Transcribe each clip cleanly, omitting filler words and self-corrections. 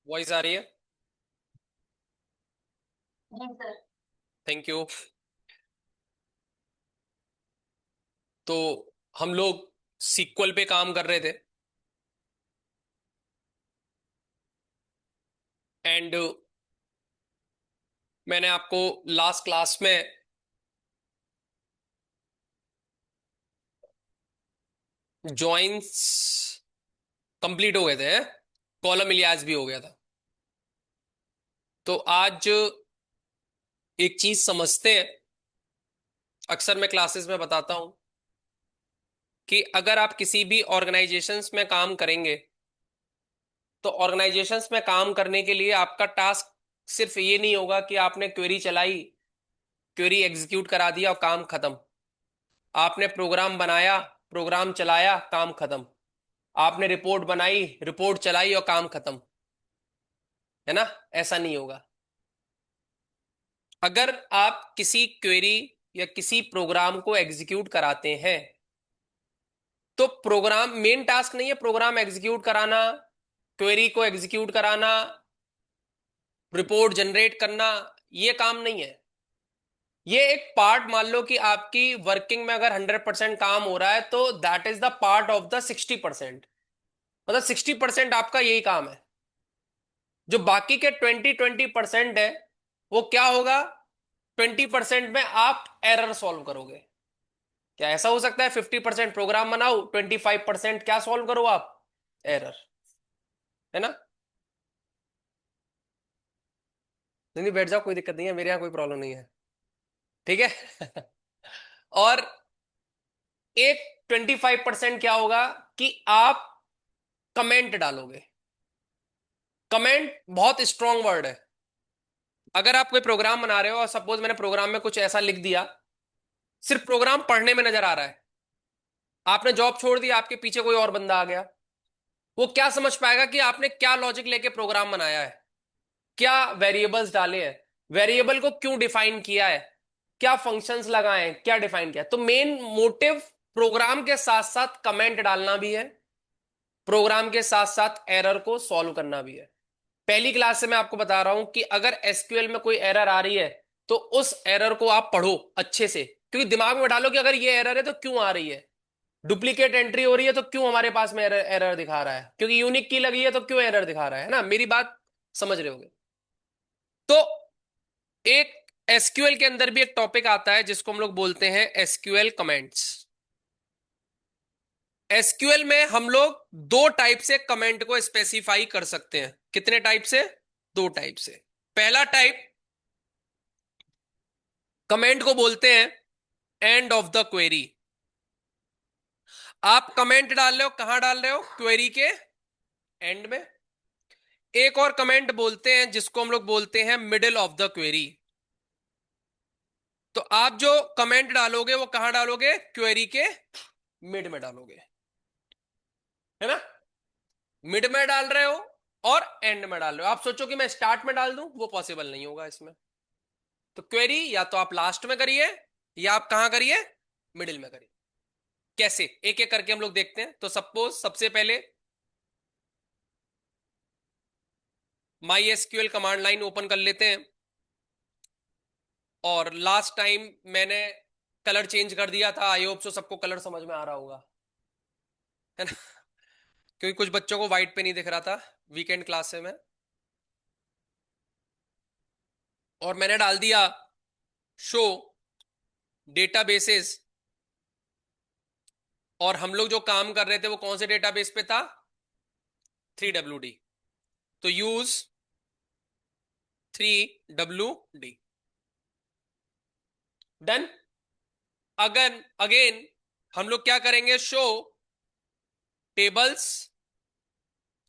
Voice आ रही है? जी sir. Thank you. तो हम लोग सीक्वल पे काम कर रहे थे एंड मैंने आपको लास्ट क्लास में जॉइंस कंप्लीट हो गए थे, कॉलम इलियास भी हो गया था। तो आज एक चीज समझते हैं। अक्सर मैं क्लासेस में बताता हूं कि अगर आप किसी भी ऑर्गेनाइजेशंस में काम करेंगे तो ऑर्गेनाइजेशंस में काम करने के लिए आपका टास्क सिर्फ ये नहीं होगा कि आपने क्वेरी चलाई, क्वेरी एग्जीक्यूट करा दिया और काम खत्म। आपने प्रोग्राम बनाया, प्रोग्राम चलाया, काम खत्म। आपने रिपोर्ट बनाई, रिपोर्ट चलाई और काम खत्म। है ना? ऐसा नहीं होगा। अगर आप किसी क्वेरी या किसी प्रोग्राम को एग्जीक्यूट कराते हैं तो प्रोग्राम मेन टास्क नहीं है प्रोग्राम एग्जीक्यूट कराना, क्वेरी को एग्जीक्यूट कराना, रिपोर्ट जनरेट करना। ये काम नहीं है। ये एक पार्ट, मान लो कि आपकी वर्किंग में अगर 100% काम हो रहा है तो that is the part of the 60%। मतलब 60% आपका यही काम है। जो बाकी के 20% है वो क्या होगा? 20% में आप एरर सॉल्व करोगे। क्या ऐसा हो सकता है 50% प्रोग्राम बनाओ, 25% क्या सॉल्व करो आप? एरर। है ना? नहीं नहीं, बैठ जाओ, कोई दिक्कत नहीं है, मेरे यहाँ कोई प्रॉब्लम नहीं है। ठीक है। और एक 25% क्या होगा कि आप कमेंट डालोगे। कमेंट बहुत स्ट्रांग वर्ड है। अगर आप कोई प्रोग्राम बना रहे हो और सपोज मैंने प्रोग्राम में कुछ ऐसा लिख दिया, सिर्फ प्रोग्राम पढ़ने में नजर आ रहा है, आपने जॉब छोड़ दी, आपके पीछे कोई और बंदा आ गया, वो क्या समझ पाएगा कि आपने क्या लॉजिक लेके प्रोग्राम बनाया है, क्या वेरिएबल्स डाले हैं, वेरिएबल को क्यों डिफाइन किया है, क्या फंक्शंस लगाए हैं, क्या डिफाइन किया? तो मेन मोटिव प्रोग्राम के साथ साथ कमेंट डालना भी है, प्रोग्राम के साथ साथ एरर को सॉल्व करना भी है। पहली क्लास से मैं आपको बता रहा हूं कि अगर एसक्यूएल में कोई एरर आ रही है तो उस एरर को आप पढ़ो अच्छे से, क्योंकि दिमाग में डालो कि अगर ये एरर है तो क्यों आ रही है, डुप्लीकेट एंट्री हो रही है तो क्यों हमारे पास में एरर एरर दिखा रहा है, क्योंकि यूनिक की लगी है तो क्यों एरर दिखा रहा है ना? मेरी बात समझ रहे होगे? तो एक एसक्यूएल के अंदर भी एक टॉपिक आता है जिसको हम लोग बोलते हैं एसक्यूएल कमेंट्स। एसक्यूएल में हम लोग दो टाइप से कमेंट को स्पेसिफाई कर सकते हैं। कितने टाइप से? दो टाइप से। पहला टाइप कमेंट को बोलते हैं एंड ऑफ द क्वेरी। आप कमेंट डाल रहे हो, कहां डाल रहे हो? क्वेरी के एंड में। एक और कमेंट बोलते हैं जिसको हम लोग बोलते हैं मिडिल ऑफ द क्वेरी। तो आप जो कमेंट डालोगे वो कहां डालोगे? क्वेरी के मिड में डालोगे। है ना? मिड में डाल रहे हो और एंड में डाल रहे हो। आप सोचो कि मैं स्टार्ट में डाल दूं, वो पॉसिबल नहीं होगा इसमें। तो क्वेरी या तो आप लास्ट में करिए या आप कहां करिए? मिडिल में करिए। कैसे? एक एक करके हम लोग देखते हैं। तो सपोज सबसे पहले my SQL command line open कर लेते हैं और लास्ट टाइम मैंने कलर चेंज कर दिया था। आई होप सो सबको कलर समझ में आ रहा होगा। है ना? क्योंकि कुछ बच्चों को व्हाइट पे नहीं दिख रहा था वीकेंड क्लास में। और मैंने डाल दिया शो डेटाबेसेस। और हम लोग जो काम कर रहे थे वो कौन से डेटाबेस पे था? 3WD। तो यूज 3WD। डन। अगन अगेन हम लोग क्या करेंगे? Show tables.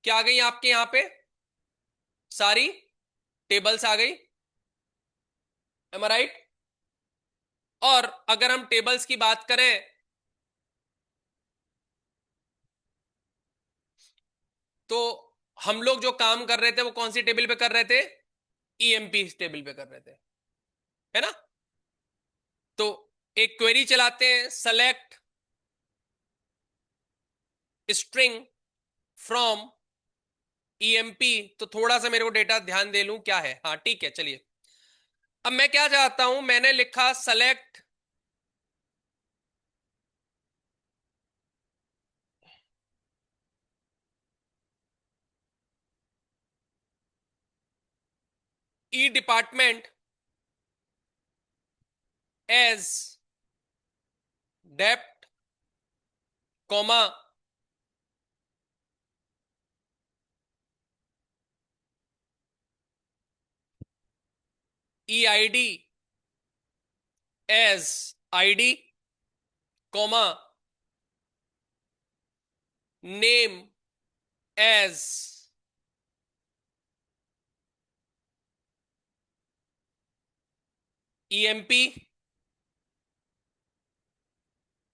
क्या आ गई आपके यहां पे? सारी टेबल्स आ गई। एम आई राइट? और अगर हम टेबल्स की बात करें तो हम लोग जो काम कर रहे थे वो कौन सी टेबल पे कर रहे थे? ईएमपी टेबल पे कर रहे थे। है ना? तो एक क्वेरी चलाते हैं, सेलेक्ट स्ट्रिंग फ्रॉम ईएमपी, तो थोड़ा सा मेरे को डेटा ध्यान दे लूं क्या है। हाँ ठीक है, चलिए। अब मैं क्या चाहता हूं, मैंने लिखा select E department as dept comma E ID as ID comma name as EMP,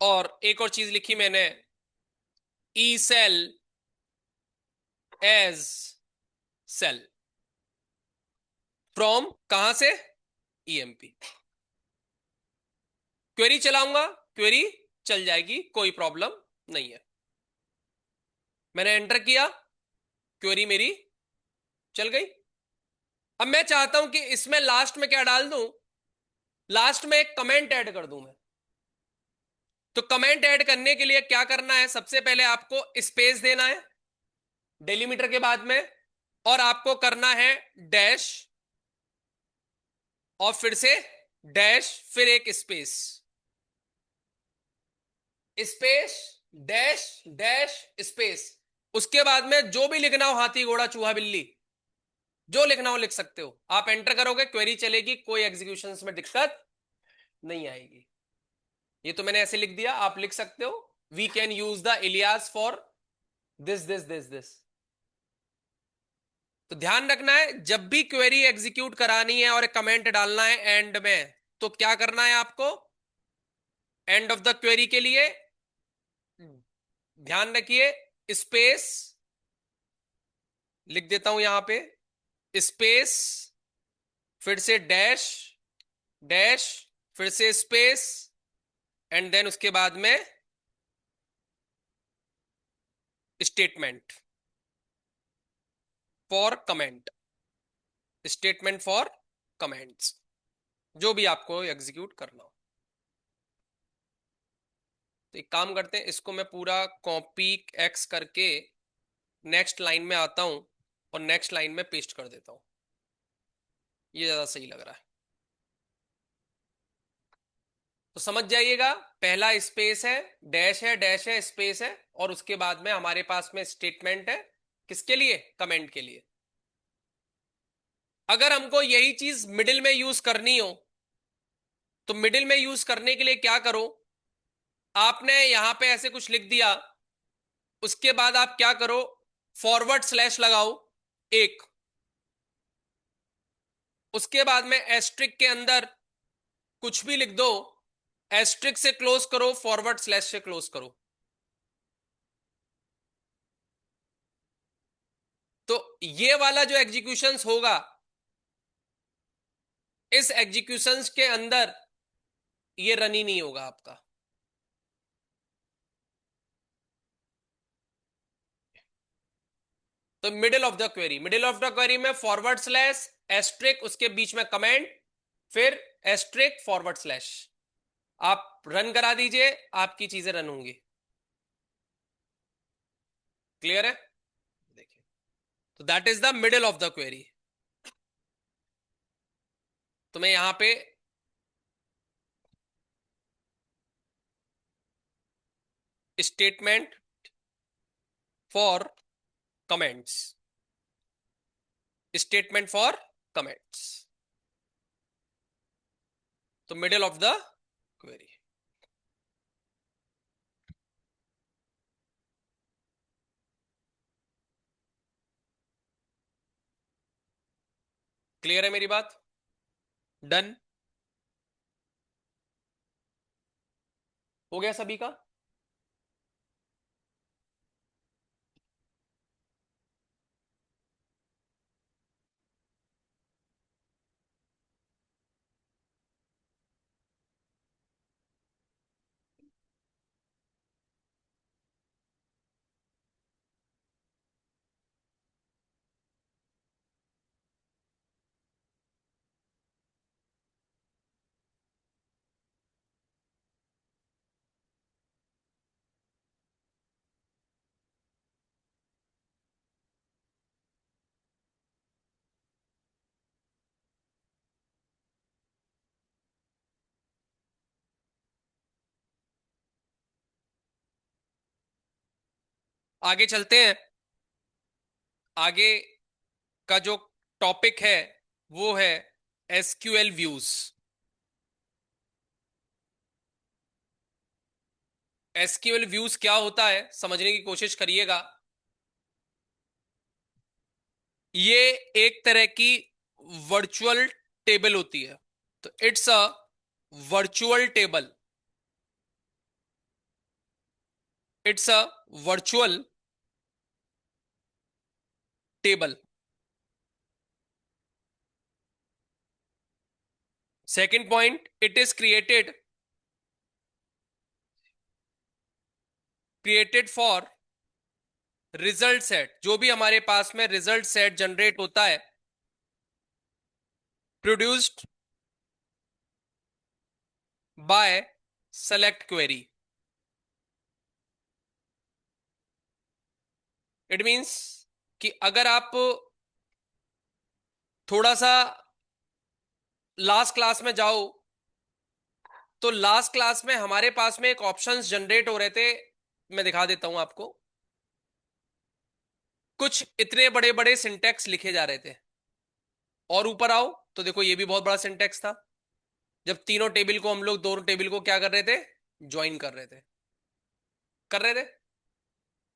और एक और चीज लिखी मैंने, E sal as sal from कहां से, ईएमपी। क्वेरी चलाऊंगा, क्वेरी चल जाएगी, कोई प्रॉब्लम नहीं है। मैंने एंटर किया, क्वेरी मेरी चल गई। अब मैं चाहता हूं कि इसमें लास्ट में क्या डाल दूं, लास्ट में एक कमेंट ऐड कर दूं मैं। तो कमेंट ऐड करने के लिए क्या करना है, सबसे पहले आपको स्पेस देना है डेलीमीटर के बाद में, और आपको करना है डैश, और फिर से डैश, फिर एक space, space, dash, dash, space. उसके बाद में जो भी लिखना हो, हाथी घोड़ा चूहा बिल्ली, जो लिखना हो लिख सकते हो। आप एंटर करोगे, क्वेरी चलेगी, कोई एग्जीक्यूशन में दिक्कत नहीं आएगी। ये तो मैंने ऐसे लिख दिया, आप लिख सकते हो, we can use the alias for this this this this. तो ध्यान रखना है, जब भी क्वेरी एग्जीक्यूट करानी है और एक कमेंट डालना है एंड में, तो क्या करना है आपको, एंड ऑफ द क्वेरी के लिए ध्यान रखिए, स्पेस लिख देता हूं यहां पे, स्पेस, फिर से डैश, डैश, फिर से स्पेस, एंड देन उसके बाद में statement for comment, statement for comments, जो भी आपको एग्जीक्यूट करना हो। तो एक काम करते हैं, इसको मैं पूरा कॉपी एक्स करके नेक्स्ट लाइन में आता हूं, और नेक्स्ट लाइन में पेस्ट कर देता हूं, ये ज्यादा सही लग रहा है। तो समझ जाइएगा, पहला स्पेस है, डैश है, डैश है, स्पेस है, और उसके बाद में हमारे पास में स्टेटमेंट है, किसके लिए, कमेंट के लिए। अगर हमको यही चीज मिडिल में यूज करनी हो, तो मिडिल में यूज करने के लिए क्या करो, आपने यहां पे ऐसे कुछ लिख दिया, उसके बाद आप क्या करो, फॉरवर्ड स्लैश लगाओ एक, उसके बाद में एस्ट्रिक के अंदर कुछ भी लिख दो, एस्ट्रिक से क्लोज करो, फॉरवर्ड स्लैश से क्लोज करो। तो ये वाला जो एग्जीक्यूशंस होगा, इस एग्जीक्यूशंस के अंदर ये रन ही नहीं होगा आपका। तो middle of the query, middle of the query में फॉरवर्ड स्लैश, एस्ट्रिक, उसके बीच में कमेंट, फिर एस्ट्रिक, फॉरवर्ड स्लैश। आप रन करा दीजिए, आपकी चीजें रन होंगी। क्लियर है, देखिए। तो that is the middle of the query. तो मैं यहां पे statement for comments, statement for comments, तो middle of the query. Clear है मेरी बात, डन हो गया सभी का। आगे चलते हैं। आगे का जो टॉपिक है वो है एसक्यूएल व्यूज। एसक्यूएल व्यूज क्या होता है समझने की कोशिश करिएगा। ये एक तरह की वर्चुअल टेबल होती है। तो it's a virtual table. It's a virtual table. Second point, it is created for result set. जो भी हमारे पास में रिजल्ट सेट जनरेट होता है, produced by select query. It means कि अगर आप थोड़ा सा लास्ट क्लास में जाओ, तो लास्ट क्लास में हमारे पास में एक ऑप्शंस जनरेट हो रहे थे। मैं दिखा देता हूं आपको। कुछ इतने बड़े बड़े सिंटेक्स लिखे जा रहे थे, और ऊपर आओ तो देखो ये भी बहुत बड़ा सिंटेक्स था। जब तीनों टेबल को हम लोग दोनों टेबल को क्या कर रहे थे, ज्वाइन कर रहे थे।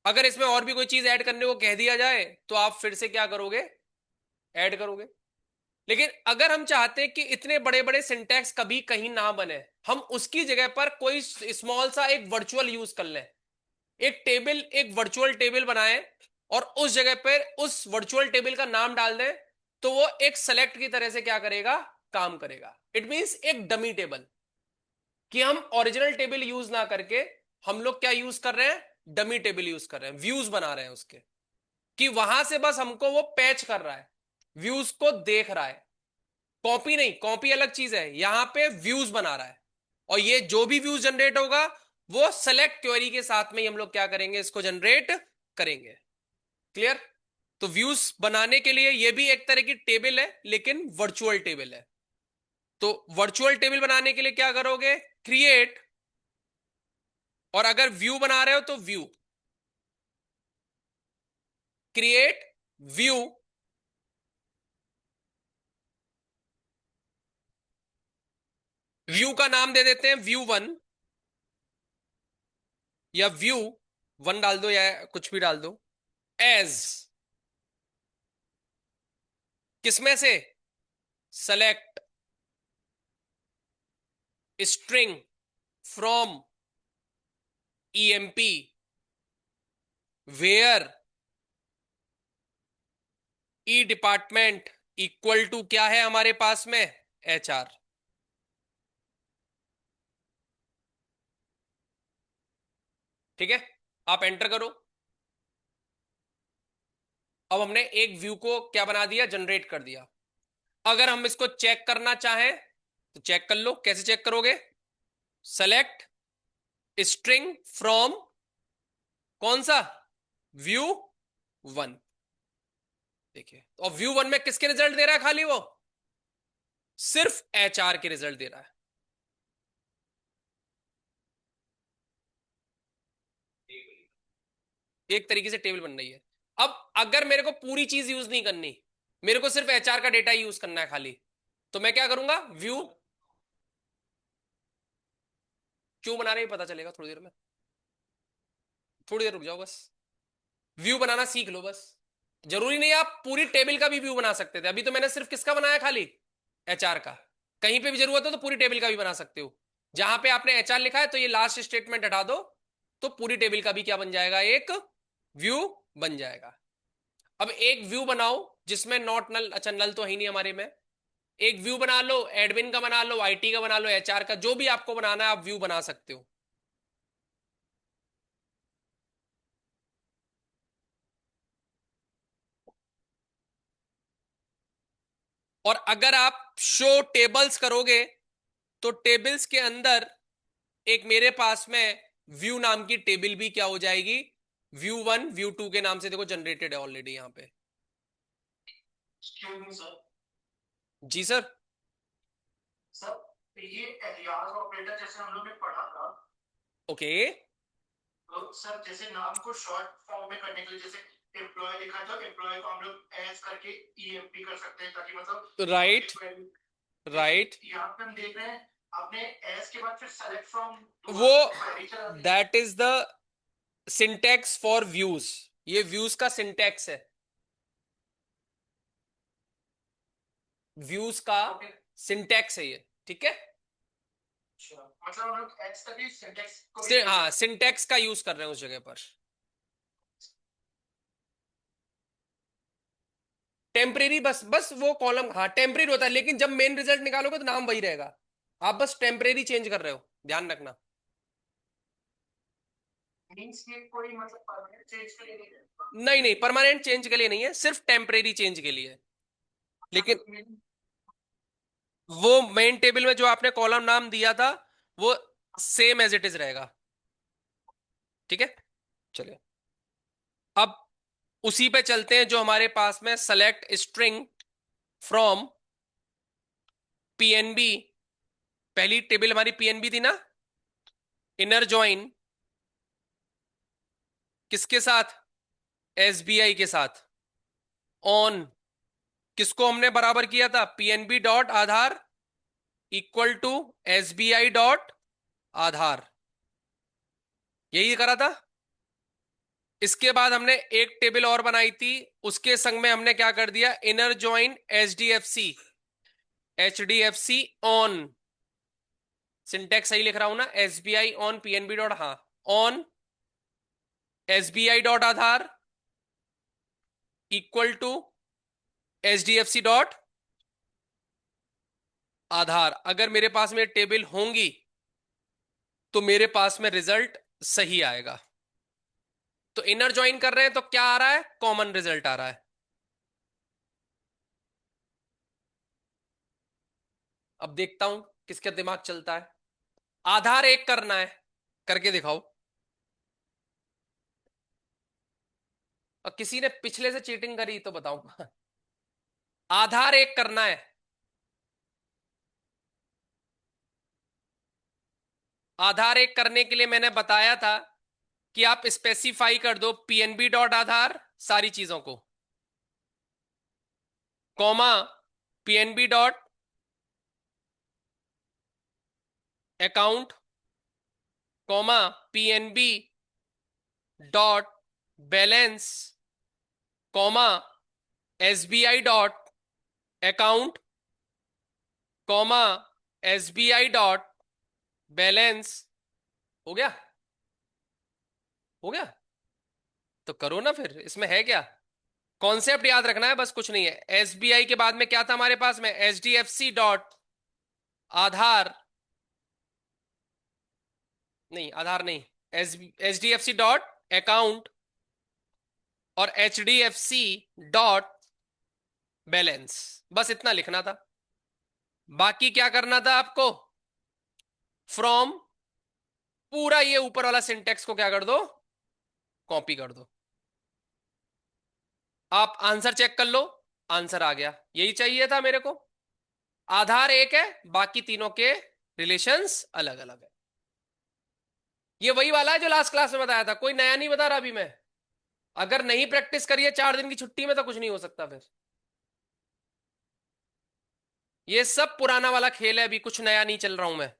अगर इसमें और भी कोई चीज ऐड करने को कह दिया जाए तो आप फिर से क्या करोगे, ऐड करोगे। लेकिन अगर हम चाहते हैं कि इतने बड़े बड़े सिंटैक्स कभी कहीं ना बने, हम उसकी जगह पर कोई स्मॉल सा एक वर्चुअल यूज कर लें। एक वर्चुअल टेबल बनाएं और उस जगह पर उस वर्चुअल टेबल का नाम डाल दें, तो वो एक सेलेक्ट की तरह से क्या करेगा, काम करेगा। इट मींस एक डमी टेबल, कि हम ओरिजिनल टेबल यूज ना करके हम लोग क्या यूज कर रहे हैं, डमी टेबल यूज कर रहे हैं, व्यूज बना रहे हैं उसके, कि वहां से बस हमको वो पैच कर रहा है, व्यूज को देख रहा है। कॉपी नहीं, कॉपी अलग चीज है, यहां पे व्यूज बना रहा है। और ये जो भी व्यूज जनरेट होगा वो सेलेक्ट क्वेरी के साथ में ही हम लोग क्या करेंगे, इसको जनरेट करेंगे। क्लियर? तो व्यूज बनाने के लिए ये भी एक तरह की टेबल है, लेकिन वर्चुअल टेबल है। तो वर्चुअल टेबल बनाने के लिए क्या करोगे, क्रिएट, और अगर व्यू बना रहे हो तो व्यू, क्रिएट व्यू, व्यू का नाम दे देते हैं व्यू वन, या व्यू वन डाल दो या कुछ भी डाल दो। एज, किसमें से, select string from EMP where E department equal to क्या है हमारे पास में, एचआर। ठीक है, आप एंटर करो। अब हमने एक व्यू को क्या बना दिया, जनरेट कर दिया। अगर हम इसको चेक करना चाहें तो चेक कर लो। कैसे चेक करोगे, सेलेक्ट स्ट्रिंग फ्रॉम कौन सा, व्यू वन। देखिए, और व्यू वन में किसके रिजल्ट दे रहा है, खाली वो सिर्फ एचआर के रिजल्ट दे रहा है। एक तरीके से टेबल बन रही है। अब अगर मेरे को पूरी चीज यूज नहीं करनी, मेरे को सिर्फ एचआर का डेटा यूज करना है खाली, तो मैं क्या करूंगा, व्यू, क्यों बना रहे हैं पता चलेगा थोड़ी देर में। थोड़ी देर रुक जाओ बस, व्यू बनाना सीख लो बस। जरूरी नहीं आप पूरी टेबल का भी व्यू बना सकते थे, अभी तो मैंने सिर्फ किसका बनाया, खाली एचआर का। कहीं पे भी जरूरत हो तो पूरी टेबल का भी बना सकते हो। जहां पे आपने एचआर लिखा है तो ये लास्ट स्टेटमेंट हटा दो, तो पूरी टेबल का भी क्या बन जाएगा, एक व्यू बन जाएगा। अब एक व्यू बनाओ जिसमें नॉट नल, अच्छा नल तो है ही नहीं हमारे में। एक व्यू बना लो, एडमिन का बना लो, आईटी का बना लो, एचआर का, जो भी आपको बनाना है आप व्यू बना सकते हो। और अगर आप शो टेबल्स करोगे तो टेबल्स के अंदर एक मेरे पास में व्यू नाम की टेबल भी क्या हो जाएगी, व्यू वन व्यू टू के नाम से देखो जनरेटेड है ऑलरेडी यहाँ पे। जी सर। सर, ये एलियास ऑपरेटर जैसे हम लोग ने पढ़ा था। ओके। सर जैसे नाम को शॉर्ट फॉर्म में करने के लिए, जैसे एम्प्लॉय लिखा है तो एम्प्लॉय को हम लोग एस करके ईएमपी कर सकते हैं, ताकि मतलब राइट। value- लेकिन राइट। यहाँ पे हम देख रहे हैं आपने एस के बाद फिर सेलेक्ट फ्रॉम वो क्वेरी चला दी। That is the syntax for views. ये व्यूज का सिंटेक्स है। व्यूज का ओके। सिंटेक्स है ये, ठीक है। अच्छा, मतलब हम लोग एस तक ही सिंटेक्स को भी यूज हाँ, कर सकते सिंटेक्स का यूज कर रहे हैं उस जगह पर। टेम्परेरी, बस बस वो कॉलम, हाँ टेम्परेरी होता है, लेकिन जब मेन रिजल्ट निकालोगे तो नाम वही रहेगा। आप बस टेम्परेरी चेंज कर रहे हो, ध्यान रखना। हैं। मीन्स ये कोई मतलब परमानेंट चेंज के लिए नहीं है। नहीं नहीं, परमानेंट चेंज के लिए नहीं है, सिर्फ टेम्परेरी चेंज के लिए है। अच्छा लेकिन तो mean- वो मेन टेबल में जो आपने कॉलम नाम दिया था, वो सेम एज इट इज रहेगा, ठीक है। चलिए, अब उसी पे चलते हैं जो हमारे पास में सेलेक्ट स्ट्रिंग फ्रॉम पीएनबी। पहली टेबल हमारी पीएनबी थी ना। इनर ज्वाइन किसके साथ? एसबीआई के साथ। ऑन किसको हमने बराबर किया था? PNB dot Aadhaar equal to SBI dot Aadhaar, यही करा था। इसके बाद हमने एक टेबल और बनाई थी, उसके संग में हमने क्या कर दिया? Inner join HDFC. HDFC on, syntax सही लिख रहा हूं ना? एसबीआई ऑन पीएनबी डॉट, हाँ, on SBI dot Aadhaar equal to HDFC dot Aadhaar. अगर मेरे पास में टेबल होंगी तो मेरे पास में रिजल्ट सही आएगा। तो इनर ज्वाइन कर रहे हैं तो क्या आ रहा है? कॉमन रिजल्ट आ रहा है। अब देखता हूं किसका दिमाग चलता है। आधार एक करना है, करके दिखाओ। और किसी ने पिछले से चीटिंग करी तो बताऊं। आधार एक करना है। आधार एक करने के लिए मैंने बताया था कि आप स्पेसिफाई कर दो पीएनबी डॉट आधार सारी चीजों को, comma PNB dot account, comma PNB dot balance, comma SBI dot account, comma SBI dot balance. हो गया? हो गया? तो करो ना फिर, इसमें है क्या? कॉन्सेप्ट याद रखना है, बस कुछ नहीं है। एसबीआई के बाद में क्या था हमारे पास में? एचडीएफसी डॉट आधार, नहीं आधार नहीं, एचडीएफसी डॉट अकाउंट और एचडीएफसी डॉट बैलेंस। बस इतना लिखना था। बाकी क्या करना था आपको? फ्रॉम, पूरा ये ऊपर वाला सिंटेक्स को क्या कर दो? कॉपी कर दो। आप आंसर चेक कर लो, आंसर आ गया। यही चाहिए था मेरे को। आधार एक है, बाकी तीनों के रिलेशंस अलग अलग है। ये वही वाला है जो लास्ट क्लास में बताया था, कोई नया नहीं बता रहा अभी मैं। अगर नहीं प्रैक्टिस करिए 4 दिन की छुट्टी में तो कुछ नहीं हो सकता फिर। ये सब पुराना वाला खेल है, अभी कुछ नया नहीं चल रहा हूं मैं।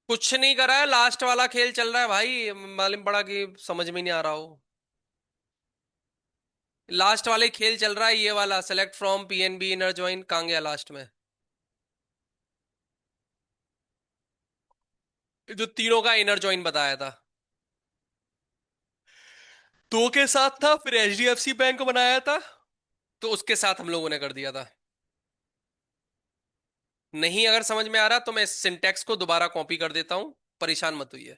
कुछ नहीं करा है, लास्ट वाला खेल चल रहा है भाई। मालूम पड़ा कि समझ में नहीं आ रहा हो। लास्ट वाले खेल चल रहा है, ये वाला select from PNB inner join. कहां गया लास्ट में? जो तीनों का इनर ज्वाइन बताया था, दो के साथ था, फिर एचडीएफसी बैंक बनाया था, तो उसके साथ हम लोगों ने कर दिया था। नहीं अगर समझ में आ रहा तो मैं इस सिंटेक्स को दोबारा कॉपी कर देता हूं, परेशान मत होइए।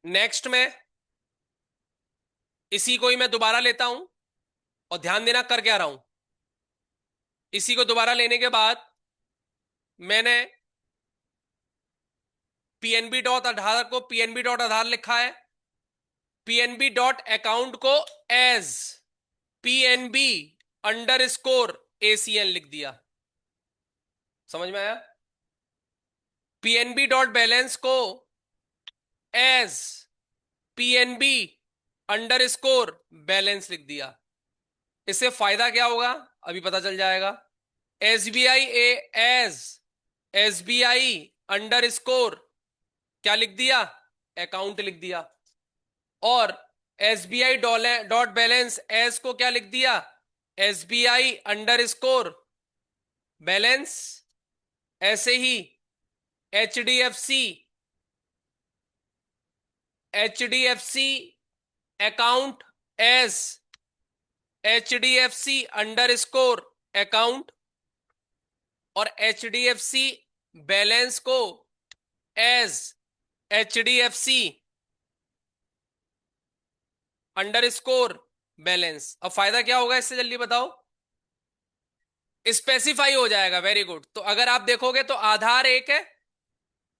नेक्स्ट में इसी को ही मैं दोबारा लेता हूं, और ध्यान देना कर क्या रहा हूं। इसी को दोबारा लेने के बाद मैंने पीएनबी डॉट आधार को पीएनबी डॉट आधार लिखा है, पीएनबी डॉट अकाउंट को as PNB underscore ACN लिख दिया। समझ में आया? पीएनबी डॉट बैलेंस को as PNB underscore balance लिख दिया। इससे फायदा क्या होगा अभी पता चल जाएगा। एसबीआई ए एज एसबीआई अंडर स्कोर क्या लिख दिया, अकाउंट लिख दिया। और एसबीआई डॉट बैलेंस एस को क्या लिख दिया, एसबीआई अंडर स्कोर बैलेंस। ऐसे ही HDFC HDFC account as HDFC underscore account, और एचडीएफसी बैलेंस को as HDFC underscore balance. अब फायदा क्या होगा इससे जल्दी बताओ। स्पेसिफाई हो जाएगा, वेरी गुड। तो अगर आप देखोगे तो आधार एक है,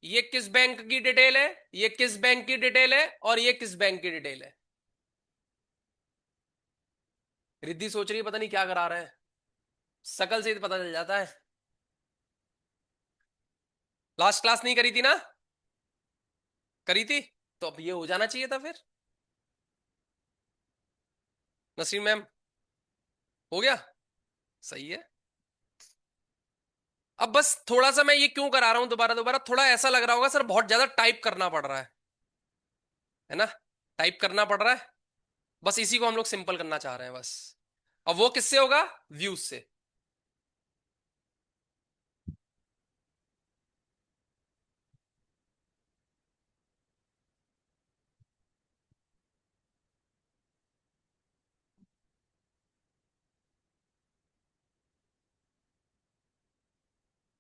ये किस बैंक की डिटेल है, ये किस बैंक की डिटेल है, और ये किस बैंक की डिटेल है। रिद्धि सोच रही है पता नहीं क्या करा रहे हैं, शकल से ही तो पता चल जाता है। लास्ट क्लास नहीं करी थी ना, करी थी, तो अब ये हो जाना चाहिए था फिर। नसीम मैम, हो गया, सही है। अब बस थोड़ा सा मैं ये क्यों करा रहा हूं दोबारा दोबारा, थोड़ा ऐसा लग रहा होगा सर बहुत ज्यादा टाइप करना पड़ रहा है ना, टाइप करना पड़ रहा है। बस इसी को हम लोग सिंपल करना चाह रहे हैं बस। अब वो किससे होगा, व्यूज से।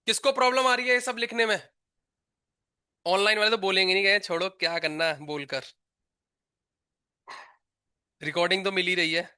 किसको प्रॉब्लम आ रही है ये सब लिखने में। ऑनलाइन वाले तो बोलेंगे नहीं, कहें छोड़ो क्या करना है बोलकर, रिकॉर्डिंग तो मिल ही रही है।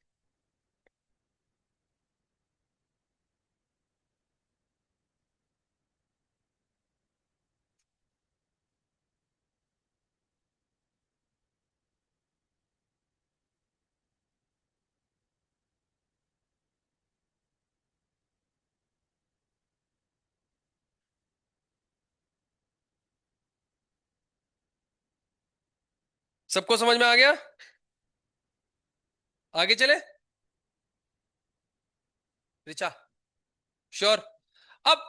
सबको समझ में आ गया, आगे चले। रिचा, श्योर। अब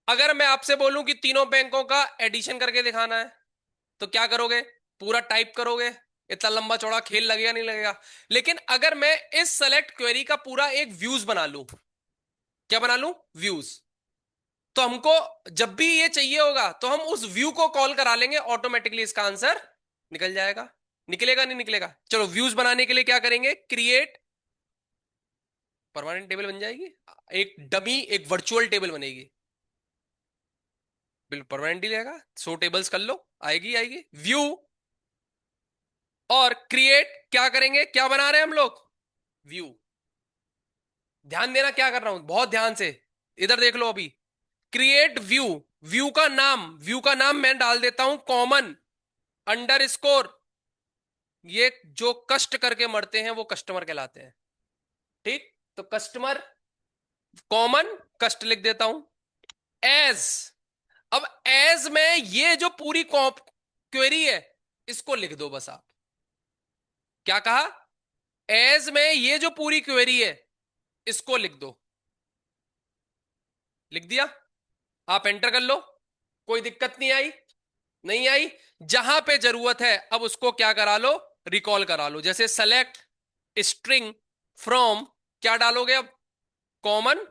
अगर मैं आपसे बोलूं कि तीनों बैंकों का एडिशन करके दिखाना है, तो क्या करोगे, पूरा टाइप करोगे, इतना लंबा चौड़ा खेल लगेगा नहीं लगेगा। लेकिन अगर मैं इस सेलेक्ट क्वेरी का पूरा एक व्यूज बना लूं, क्या बना लूं, व्यूज, तो हमको जब भी ये चाहिए होगा तो हम उस व्यू को कॉल करा लेंगे, ऑटोमेटिकली इसका आंसर निकल जाएगा। निकलेगा नहीं निकलेगा, चलो व्यूज बनाने के लिए क्या करेंगे, क्रिएट परमानेंट टेबल बन जाएगी, एक डमी एक वर्चुअल टेबल बनेगी, बिल्कुल परमानेंट ही रहेगा। 100 टेबल्स कर लो, आएगी आएगी व्यू। और क्रिएट क्या करेंगे, क्या बना रहे हैं हम लोग, व्यू। ध्यान देना क्या कर रहा हूं, बहुत ध्यान से इधर देख लो अभी। क्रिएट व्यू, व्यू का नाम मैं डाल देता हूं कॉमन अंडर स्कोर, ये जो कष्ट करके मरते हैं वो कस्टमर कहलाते हैं, ठीक। तो कस्टमर कॉमन कष्ट लिख देता हूं, एज। अब एज में ये जो पूरी क्वेरी है इसको लिख दो बस आप। क्या कहा, एज में ये जो पूरी क्वेरी है इसको लिख दो। लिख दिया, आप एंटर कर लो, कोई दिक्कत नहीं आई, नहीं आई। जहां पे जरूरत है अब उसको क्या करा लो, रिकॉल करा लो। जैसे सेलेक्ट स्ट्रिंग फ्रॉम, क्या डालोगे अब, कॉमन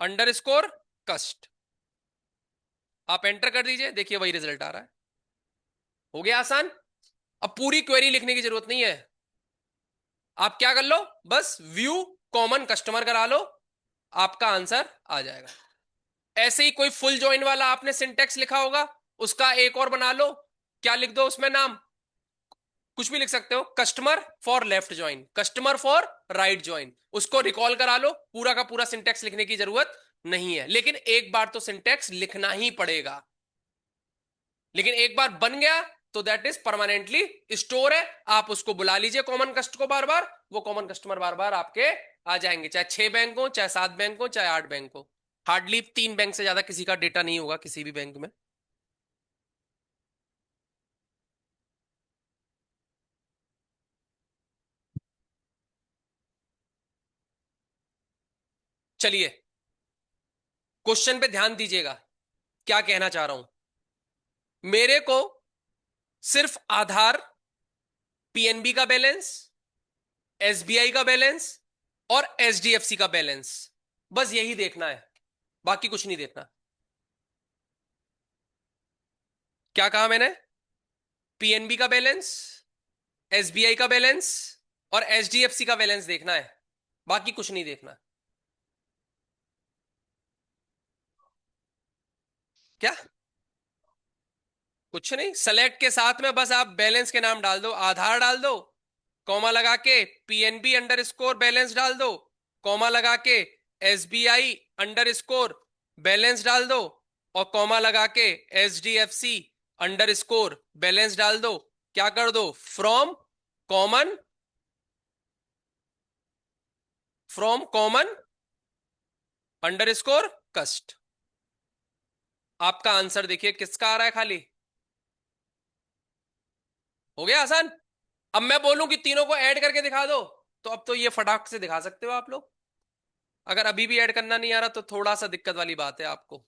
अंडर स्कोर कस्ट। आप एंटर कर दीजिए, देखिए वही रिजल्ट आ रहा है। हो गया आसान। अब पूरी क्वेरी लिखने की जरूरत नहीं है। आप क्या कर लो, बस व्यू कॉमन कस्टमर करा लो, आपका आंसर आ जाएगा। ऐसे ही कोई फुल ज्वाइन वाला आपने सिंटेक्स लिखा होगा, उसका एक और बना लो। क्या लिख दो उसमें नाम, कुछ भी लिख सकते हो, customer for left join, customer for right join. उसको रिकॉल करा लो, पूरा का पूरा सिंटेक्स लिखने की जरूरत नहीं है, लेकिन एक बार तो सिंटेक्स लिखना ही पड़ेगा। लेकिन एक बार बन गया तो दैट इज परमानेंटली स्टोर है। आप उसको बुला लीजिए कॉमन कस्ट को बार बार, वो कॉमन कस्टमर बार बार आपके आ जाएंगे, चाहे 6 बैंक हो, चाहे 7 बैंक हो, चाहे 8 बैंक हो। हार्डली 3 बैंक से ज्यादा किसी का डेटा नहीं होगा किसी भी बैंक में। चलिए क्वेश्चन पे ध्यान दीजिएगा, क्या कहना चाह रहा हूं। मेरे को सिर्फ आधार, पीएनबी का बैलेंस, एसबीआई का बैलेंस और एचडीएफसी का बैलेंस, बस यही देखना है, बाकी कुछ नहीं देखना। क्या कहा मैंने, पीएनबी का बैलेंस, एसबीआई का बैलेंस और एचडीएफसी का बैलेंस देखना है, बाकी कुछ नहीं देखना। क्या, कुछ नहीं, सेलेक्ट के साथ में बस आप बैलेंस के नाम डाल दो, आधार डाल दो, कॉमा लगा के पीएनबी अंडर स्कोर बैलेंस डाल दो, कॉमा लगा के एसबीआई अंडर स्कोर बैलेंस डाल दो, और कॉमा लगा के एचडीएफसी अंडर स्कोर बैलेंस डाल दो। क्या कर दो, common from common under score कस्ट। आपका आंसर देखिए किसका आ रहा है खाली। हो गया आसान। अब मैं बोलूं कि तीनों को ऐड करके दिखा दो, तो अब तो ये फटाक से दिखा सकते हो आप लोग। अगर अभी भी ऐड करना नहीं आ रहा तो थोड़ा सा दिक्कत वाली बात है आपको।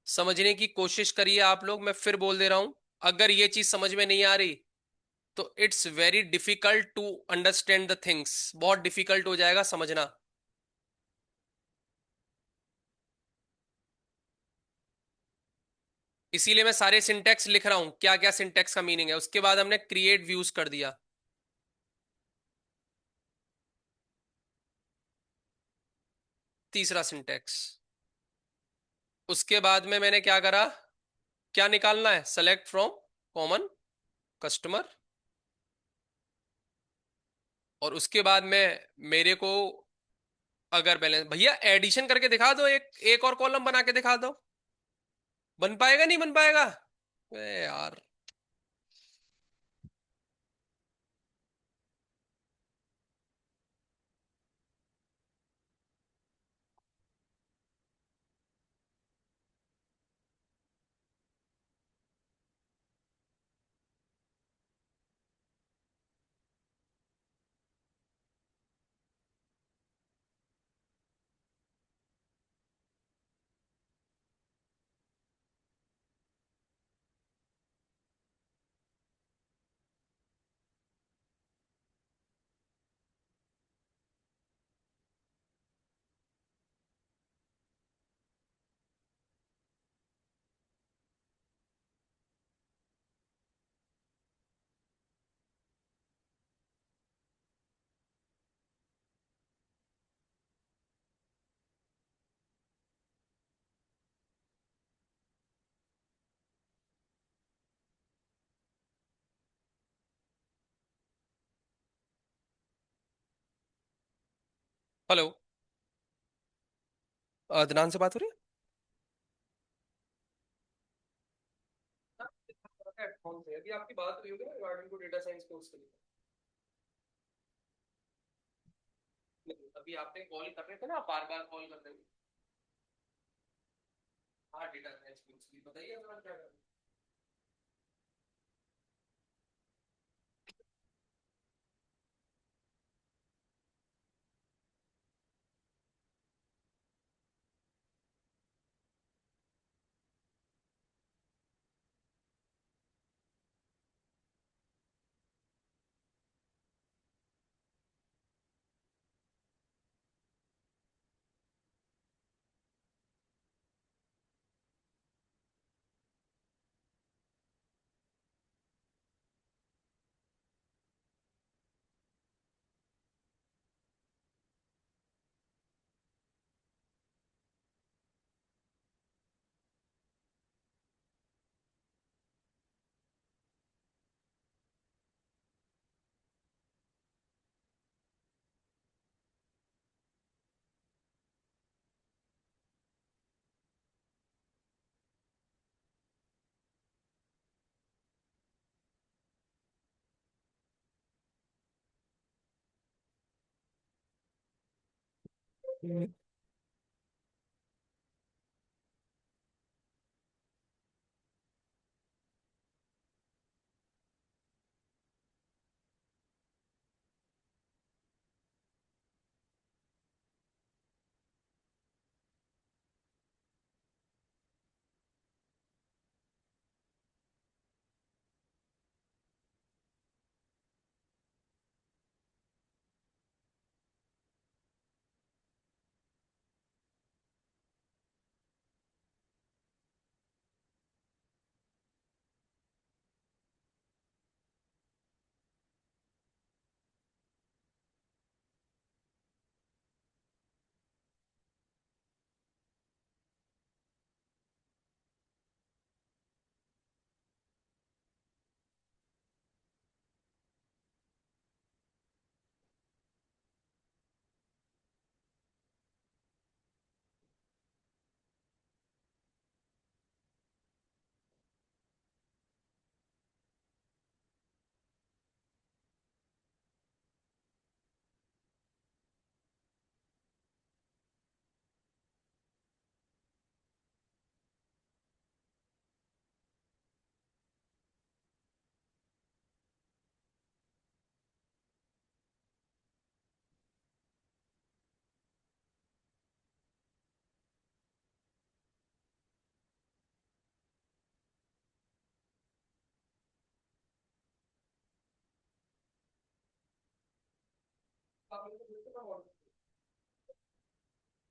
समझने की कोशिश करिए आप लोग, मैं फिर बोल दे रहा हूं, अगर ये चीज समझ में नहीं आ रही तो it's very difficult to understand the things, बहुत डिफिकल्ट हो जाएगा समझना। इसीलिए मैं सारे सिंटेक्स लिख रहा हूं, क्या क्या सिंटेक्स का मीनिंग है। उसके बाद हमने क्रिएट व्यूज कर दिया, तीसरा सिंटेक्स। उसके बाद में मैंने क्या करा, क्या निकालना है, सेलेक्ट फ्रॉम कॉमन कस्टमर। और उसके बाद में मेरे को अगर बैलेंस, भैया एडिशन करके दिखा दो, एक एक और कॉलम बना के दिखा दो। बन पाएगा नहीं बन पाएगा, ए यार। हेलो, अदनान से बात हो रही है। हेडफोन से अभी आपकी बात हुई होगी ना regarding to data science course के लिए। नहीं, अभी आपने कॉल कर रहे थे ना, बार बार कॉल कर रहे थे। हाँ डेटा साइंस कोर्स की बताइए, अदनान क्या कर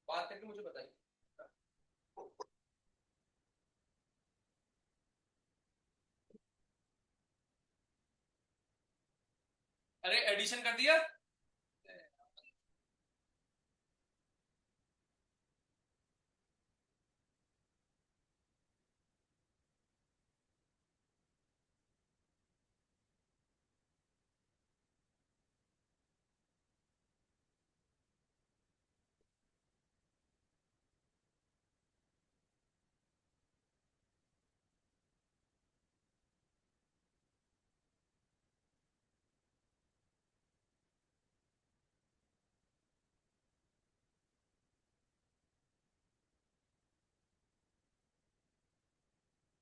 बात करके मुझे बताइए। अरे एडिशन कर दिया।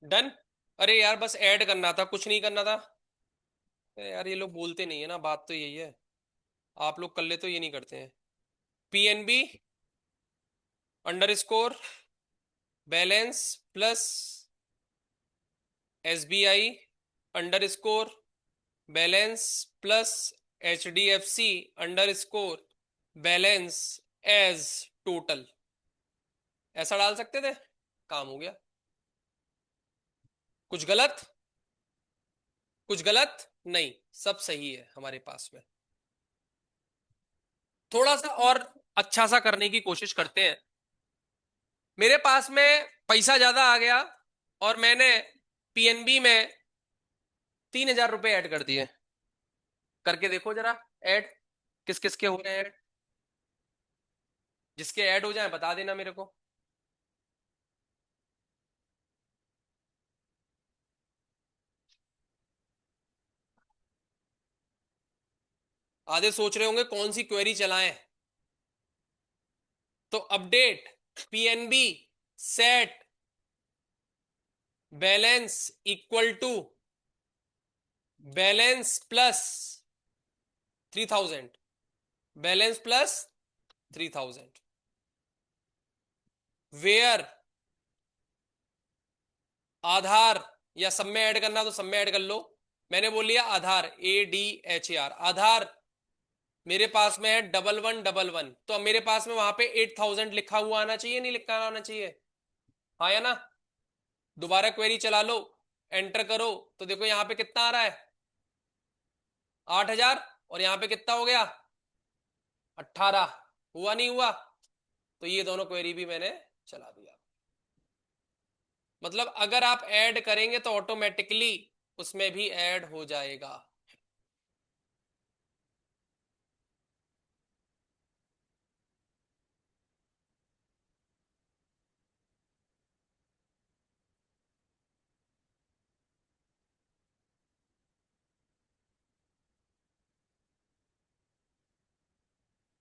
डन। अरे यार बस ऐड करना था, कुछ नहीं करना था। अरे यार ये लोग बोलते नहीं है ना, बात तो यही है। आप लोग कर ले तो ये नहीं करते हैं। PNB underscore balance plus SBI underscore balance plus HDFC underscore balance as total. ऐसा डाल सकते थे, काम हो गया। कुछ गलत? कुछ गलत नहीं, सब सही है हमारे पास में। थोड़ा सा और अच्छा सा करने की कोशिश करते हैं। मेरे पास में पैसा ज्यादा आ गया और मैंने पीएनबी में 3,000 रुपए ऐड कर दिए। करके देखो जरा ऐड, किस किस के हो रहे हैं ऐड। जिसके ऐड हो जाए बता देना मेरे को। आधे सोच रहे होंगे कौन सी क्वेरी चलाएं। तो update PNB set balance equal to balance plus 3,000। Balance plus 3,000 where Aadhaar, या सब में ऐड करना तो सब में ऐड कर लो। मैंने बोल लिया आधार, ADHAR आधार। मेरे पास में है 1111, तो अब मेरे पास में वहां पे 8,000 लिखा हुआ आना चाहिए, नहीं लिखा आना चाहिए? हाँ या ना? दोबारा क्वेरी चला लो, एंटर करो, तो देखो यहाँ पे कितना आ रहा है, 8,000। और यहाँ पे कितना हो गया, 18। हुआ नहीं हुआ? तो ये दोनों क्वेरी भी मैंने चला दिया। मतलब अगर आप ऐड करेंगे तो ऑटोमेटिकली उसमें भी ऐड हो जाएगा।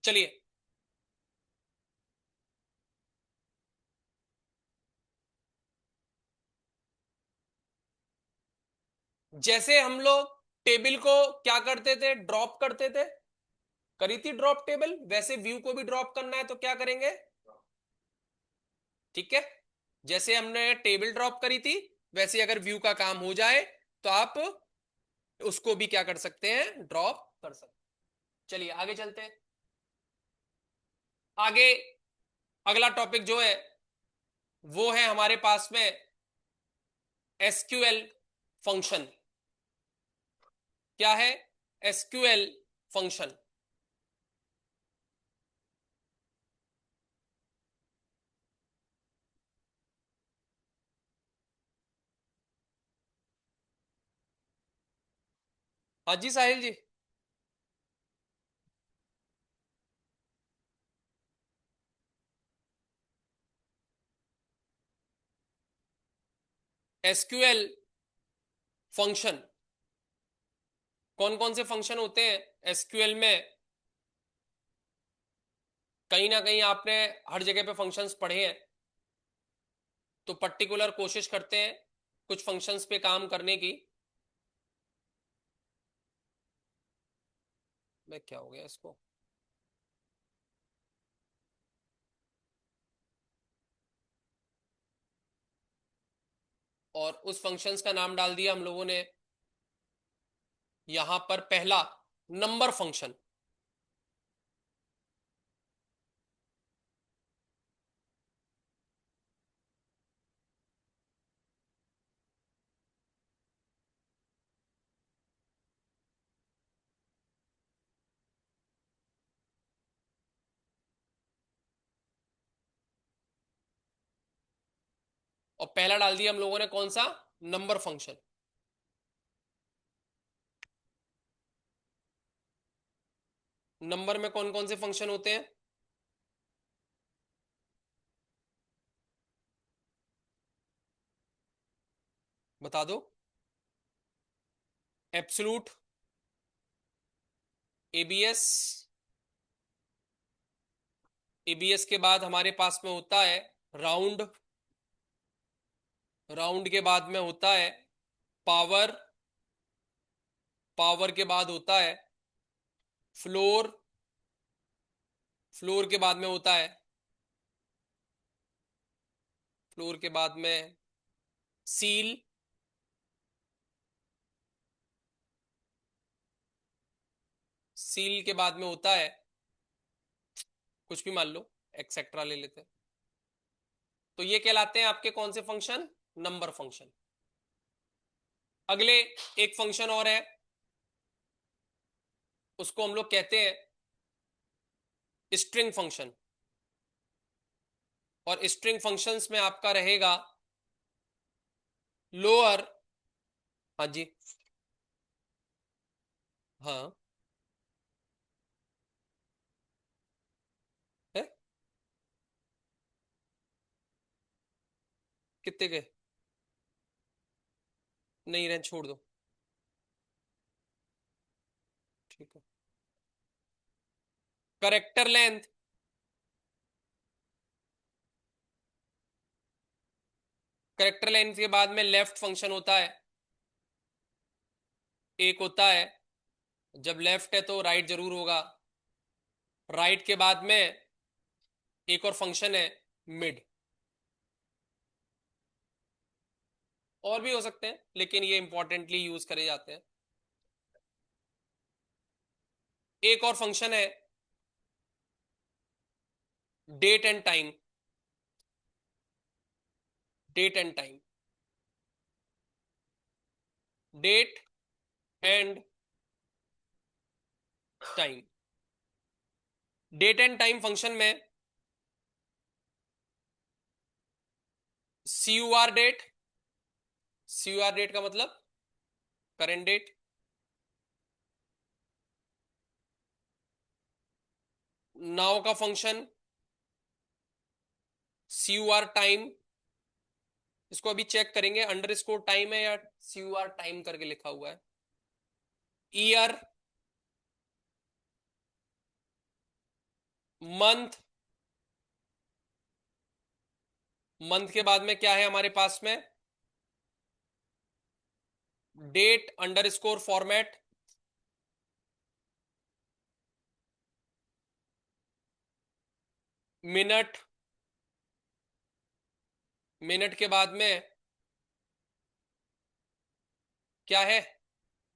चलिए जैसे हम लोग टेबल को क्या करते थे, ड्रॉप करते थे, करी थी ड्रॉप टेबल, वैसे व्यू को भी ड्रॉप करना है तो क्या करेंगे? ठीक है, जैसे हमने टेबल ड्रॉप करी थी वैसे अगर व्यू का काम हो जाए तो आप उसको भी क्या कर सकते हैं, ड्रॉप कर सकते हैं। चलिए आगे चलते हैं। आगे अगला टॉपिक जो है वो है हमारे पास में एसक्यूएल फंक्शन। क्या है एसक्यूएल फंक्शन? हाँ जी साहिल जी। एसक्यूएल फंक्शन, कौन कौन से फंक्शन होते हैं एसक्यूएल में? कहीं ना कहीं आपने हर जगह पे फंक्शंस पढ़े हैं, तो पर्टिकुलर कोशिश करते हैं कुछ फंक्शंस पे काम करने की। मैं क्या हो गया इसको, और उस फंक्शंस का नाम डाल दिया हम लोगों ने यहां पर पहला नंबर फंक्शन। और पहला डाल दिया हम लोगों ने कौन सा, नंबर फंक्शन। नंबर में कौन कौन से फंक्शन होते हैं? बता दो। एब्सोल्यूट, एबीएस, एबीएस के बाद हमारे पास में होता है राउंड, राउंड के बाद में होता है पावर, पावर के बाद होता है फ्लोर, फ्लोर के बाद में होता है, फ्लोर के बाद में सील, सील के बाद में होता है कुछ भी मान लो, एक्सेट्रा ले लेते हैं। तो ये कहलाते हैं आपके कौन से फंक्शन, नंबर फंक्शन। अगले एक फंक्शन और है, उसको हम लोग कहते हैं स्ट्रिंग फंक्शन। और स्ट्रिंग फंक्शंस में आपका रहेगा लोअर, हाँ जी, हाँ है, कितने के? नहीं रहने छोड़ दो, ठीक है। करेक्टर लेंथ, करेक्टर लेंथ के बाद में लेफ्ट फंक्शन होता है, एक होता है, जब लेफ्ट है तो राइट जरूर होगा। राइट के बाद में एक और फंक्शन है मिड, और भी हो सकते हैं लेकिन ये इंपॉर्टेंटली यूज करे जाते हैं। एक और फंक्शन है date and time, date and time, date and time. Date and time function में C U R date, C U R date का मतलब करेंट डेट, नाउ का function C U R time, इसको अभी चेक करेंगे under score time है या सी U R time करके लिखा हुआ है। ईयर, मंथ, मंथ के बाद में क्या है हमारे पास में, date underscore format, minute, minute के बाद में क्या है,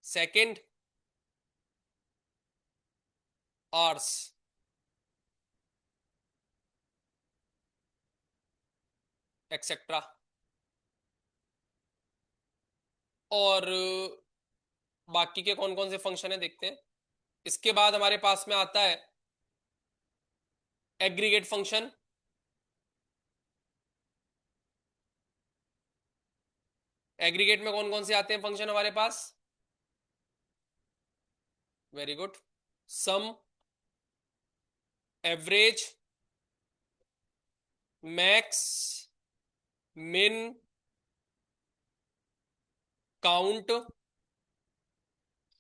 सेकंड, आवर्स, एक्सेट्रा। और बाकी के कौन कौन से फंक्शन है देखते हैं। इसके बाद हमारे पास में आता है एग्रीगेट फंक्शन। एग्रीगेट में कौन कौन से आते हैं फंक्शन हमारे पास, वेरी गुड, सम, एवरेज, मैक्स, मिन, काउंट।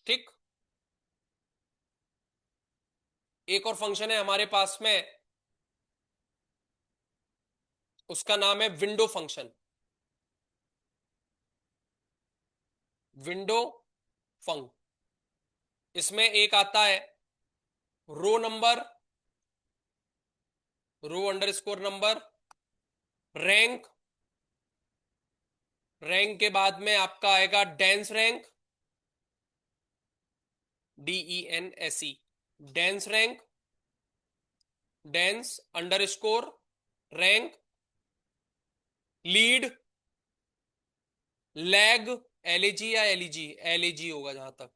ठीक। एक और फंक्शन है हमारे पास में, उसका नाम है विंडो फंक्शन। विंडो फंक, इसमें एक आता है रो नंबर, रो अंडरस्कोर नंबर, रैंक, रैंक के बाद में आपका आएगा dense rank, DENSE, dense rank, dense underscore rank, lead, lag, LAG या LEG, LAG होगा जहां तक,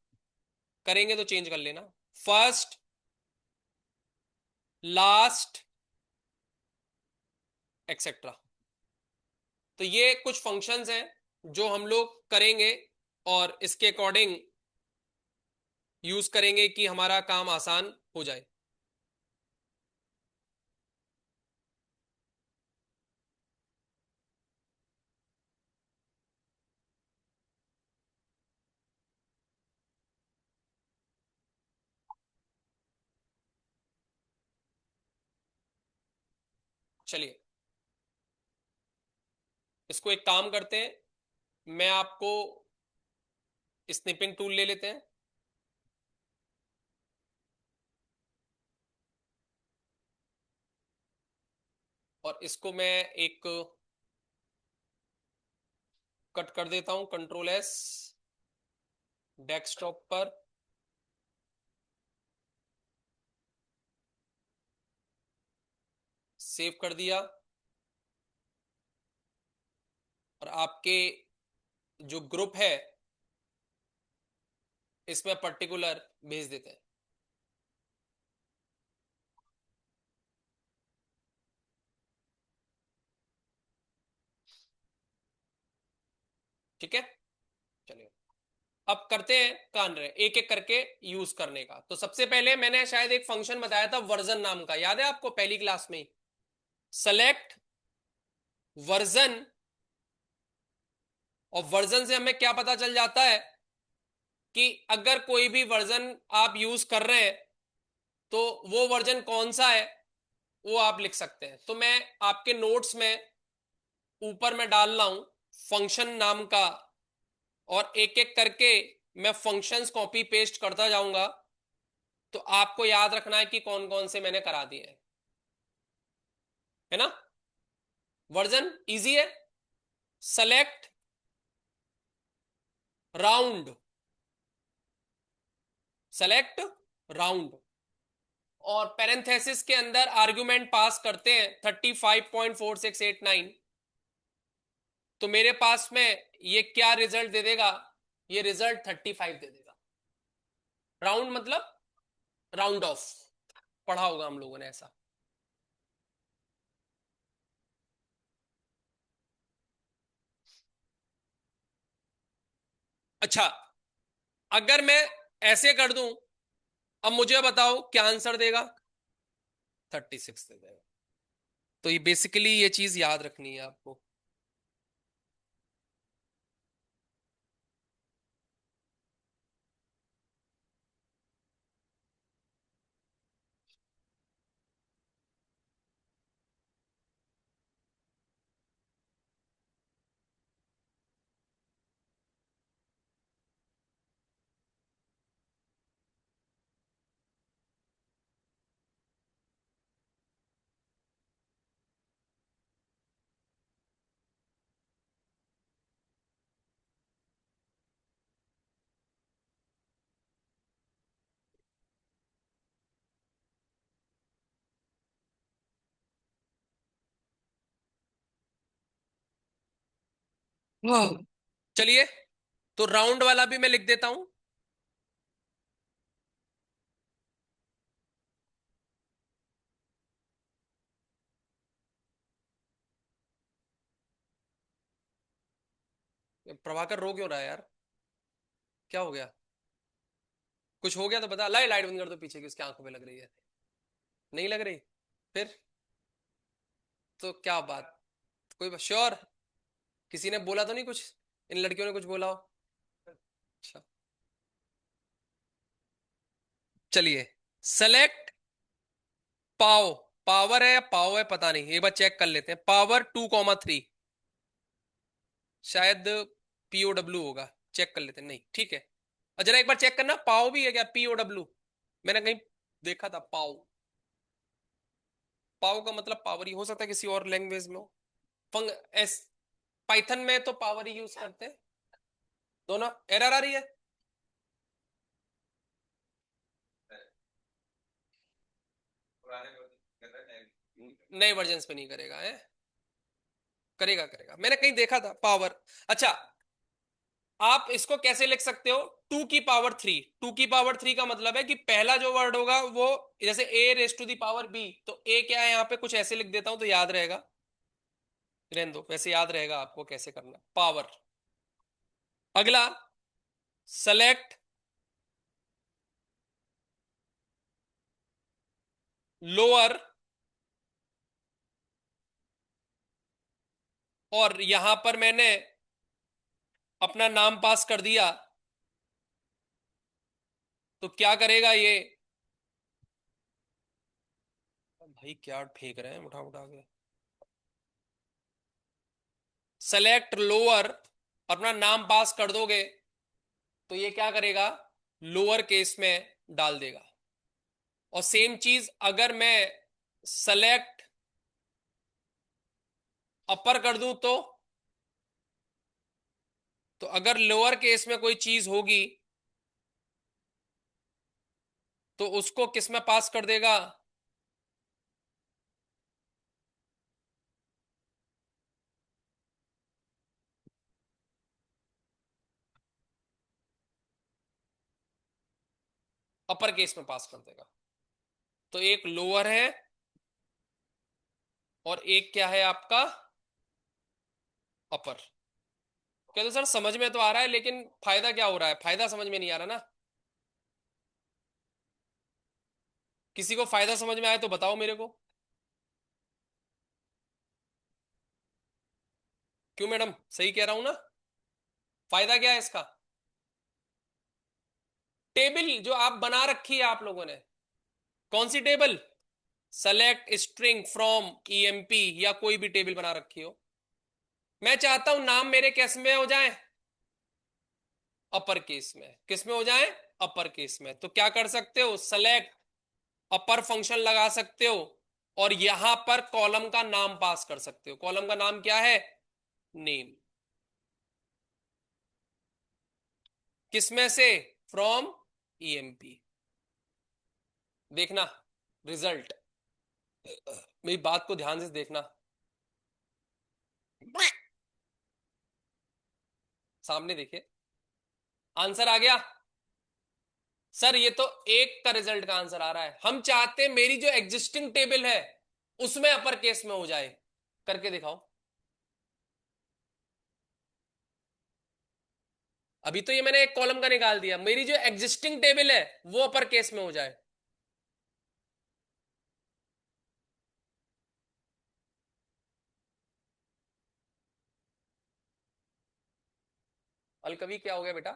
करेंगे तो चेंज कर लेना, फर्स्ट, लास्ट, एक्सेट्रा। तो ये कुछ फंक्शंस हैं जो हम लोग करेंगे और इसके अकॉर्डिंग यूज करेंगे कि हमारा काम आसान हो जाए। चलिए, इसको एक काम करते हैं, मैं आपको स्निपिंग टूल ले लेते हैं, और इसको मैं एक कट कर देता हूं, कंट्रोल S, डेस्कटॉप पर, सेव कर दिया, और आपके जो ग्रुप है इसमें पर्टिकुलर भेज देते हैं। ठीक है, चलिए अब करते हैं कान रहे एक एक करके यूज करने का। तो सबसे पहले मैंने शायद एक फंक्शन बताया था वर्जन नाम का, याद है आपको पहली क्लास में ही, सेलेक्ट वर्जन, और वर्जन से हमें क्या पता चल जाता है कि अगर कोई भी वर्जन आप यूज कर रहे हैं तो वो वर्जन कौन सा है वो आप लिख सकते हैं। तो मैं आपके नोट्स में ऊपर में डाल रहा हूं फंक्शन नाम का, और एक एक करके मैं फंक्शंस कॉपी पेस्ट करता जाऊंगा, तो आपको याद रखना है कि कौन कौन से मैंने करा दिए हैं, है ना। वर्जन इजी है, सेलेक्ट राउंड, सेलेक्ट राउंड, और पेरेंथेसिस के अंदर आर्गुमेंट पास करते हैं 35.4689। तो मेरे पास में ये क्या रिजल्ट दे देगा, ये रिजल्ट 35 दे देगा। राउंड मतलब राउंड ऑफ, पढ़ा होगा हम लोगों ने ऐसा। अच्छा, अगर मैं ऐसे कर दूं, अब मुझे बताओ क्या आंसर देगा, 36 दे देगा। तो ये बेसिकली ये चीज याद रखनी है आपको। हाँ। चलिए, तो राउंड वाला भी मैं लिख देता हूं। प्रभाकर रो क्यों रहा है यार? क्या हो गया? कुछ हो गया तो बता। लाइट लाइट बंद कर दो पीछे की, उसकी आंखों में लग रही है। नहीं लग रही? फिर तो क्या बात? कोई श्योर? किसी ने बोला तो नहीं कुछ? इन लड़कियों ने कुछ बोला हो? अच्छा, चलिए। सेलेक्ट पाव। पावर है या पाव है पता नहीं, एक बार चेक कर लेते हैं। पावर 2,3, शायद POW होगा। चेक कर लेते हैं। नहीं, ठीक है। और जरा एक बार चेक करना, पाव भी है क्या? POW मैंने कहीं देखा था। पाव, पाव का मतलब पावर ही हो सकता है, किसी और लैंग्वेज में हो। फंग एस पाइथन में तो पावर ही यूज करते हैं। दोनों एरर आ रही है। नए वर्जन पे नहीं करेगा है? करेगा करेगा, मैंने कहीं देखा था पावर। अच्छा, आप इसको कैसे लिख सकते हो? 2 की पावर 3। 2 की पावर 3 का मतलब है कि पहला जो वर्ड होगा वो, जैसे A⁻⁵ तो A क्या है यहाँ पे, कुछ ऐसे लिख देता हूं तो याद रहेगा। रहने दो, वैसे याद रहेगा आपको कैसे करना पावर। अगला, सेलेक्ट लोअर, और यहां पर मैंने अपना नाम पास कर दिया, तो क्या करेगा ये? भाई क्या फेंक रहे हैं उठा उठा के? सेलेक्ट लोअर, अपना नाम पास कर दोगे तो ये क्या करेगा? लोअर केस में डाल देगा। और सेम चीज अगर मैं सेलेक्ट अपर कर दूं तो अगर लोअर केस में कोई चीज होगी तो उसको किस में पास कर देगा? अपर केस में पास कर देगा। तो एक लोअर है और एक क्या है आपका? अपर। कहते सर समझ में तो आ रहा है, लेकिन फायदा क्या हो रहा है? फायदा समझ में नहीं आ रहा ना। किसी को फायदा समझ में आए तो बताओ मेरे को। क्यों मैडम, सही कह रहा हूं ना? फायदा क्या है इसका? टेबल जो आप बना रखी है आप लोगों ने। कौन सी table? Select string from EMP, या कोई भी टेबल बना रखी हो। मैं चाहता हूं नाम मेरे किस में हो जाए? अपर केस में। किस में हो जाए? अपर केस में। तो क्या कर सकते हो? सेलेक्ट अपर फंक्शन लगा सकते हो, और यहां पर कॉलम का नाम पास कर सकते हो। कॉलम का नाम क्या है? नेम। किसमें से? From EMP। देखना रिजल्ट, मेरी बात को ध्यान से देखना। सामने देखिए, आंसर आ गया। सर ये तो एक का रिजल्ट का आंसर आ रहा है। हम चाहते हैं मेरी जो एग्जिस्टिंग टेबल है उसमें अपर केस में हो जाए। करके दिखाओ। अभी तो ये मैंने एक कॉलम का निकाल दिया, मेरी जो एग्जिस्टिंग टेबल है वो अपर केस में हो जाए। अलकवि क्या हो गया बेटा?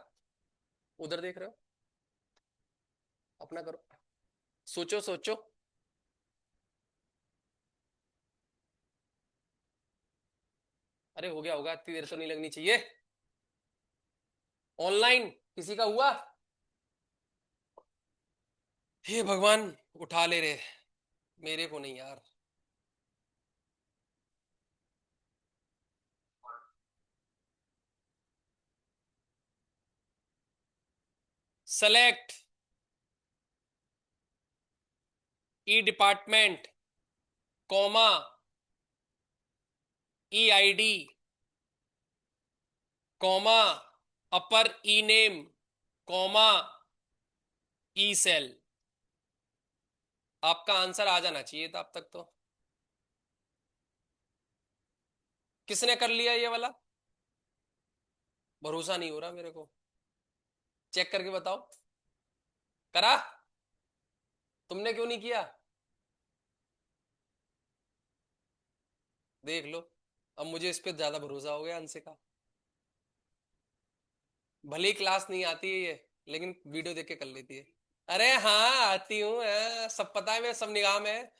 उधर देख रहे हो? अपना करो, सोचो सोचो। अरे हो गया होगा, इतनी देर तो नहीं लगनी चाहिए। ऑनलाइन किसी का हुआ? हे भगवान, उठा ले रे, मेरे को नहीं यार। Select E department, comma EID, comma upper E name comma E sal. आपका आंसर आ जाना चाहिए था अब तक तो। किसने कर लिया ये वाला? भरोसा नहीं हो रहा मेरे को। चेक करके बताओ। करा? तुमने क्यों नहीं किया? देख लो। अब मुझे इस पे ज्यादा भरोसा हो गया अंश का। भले ही क्लास नहीं आती है ये, लेकिन वीडियो देख के कर लेती है। अरे हाँ आती हूँ, सब पता है, मैं सब निगाह में है।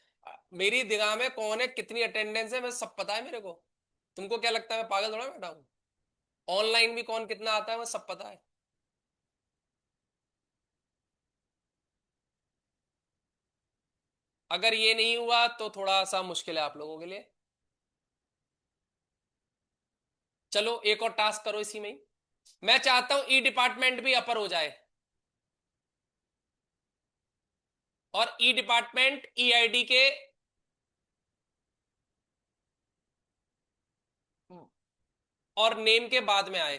मेरी निगाह में कौन है, कितनी अटेंडेंस है, मैं सब पता है मेरे को। तुमको क्या लगता है मैं पागल थोड़ा बैठा हूँ? ऑनलाइन भी कौन कितना आता है मैं सब पता है। अगर ये नहीं हुआ तो थोड़ा सा मुश्किल है आप लोगों के लिए। चलो एक और टास्क करो इसी में ही। मैं चाहता हूं ई डिपार्टमेंट भी अपर हो जाए, और ई डिपार्टमेंट ई आईडी के और नेम के बाद में आए।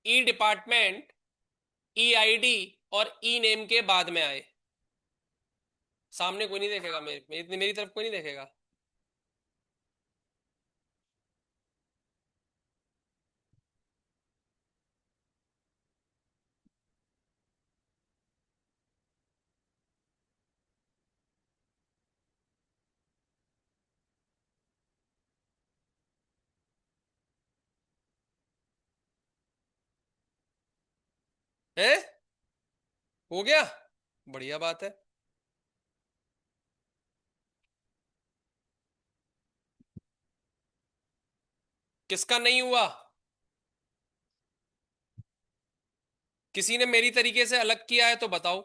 ई डिपार्टमेंट ई आईडी और ई नेम के बाद में आए। सामने कोई नहीं देखेगा, मेरी तरफ कोई नहीं देखेगा। है? हो गया? बढ़िया बात है। किसका नहीं हुआ? किसी ने मेरी तरीके से अलग किया है तो बताओ।